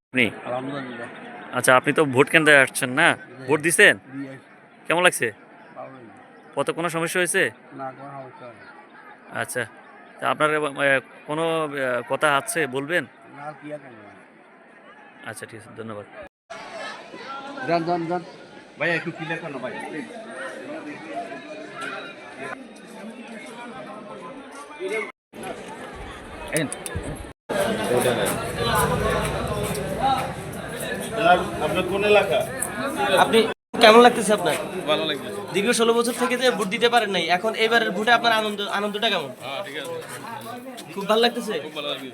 আপনি আলহামদুলিল্লাহ। আচ্ছা, আপনি তো ভোট কেন্দ্রে আসছেন না? ভোট দিছেন? কেমন লাগছে? পথে কোনো সমস্যা হয়েছে? না, কোনো সমস্যা নেই। আচ্ছা, তা আপনার কোনো কথা আছে বলবেন? না, কি আর করবো? আচ্ছা, ঠিক আছে, ধন্যবাদ। যান যান যান ভাই, একটু ক্লিয়ার করো ভাই। আপনার কোন এলাকা? আপনি কেমন লাগতেছে আপনার? ভালো লাগতেছে। দীর্ঘ 16 বছর থেকে যে ভোট দিতে পারেন নাই, এখন এবারের ভোটে আপনার আনন্দটা কেমন? হ্যাঁ, ঠিক আছে, খুব ভালো লাগতেছে। খুব ভালো লাগছে।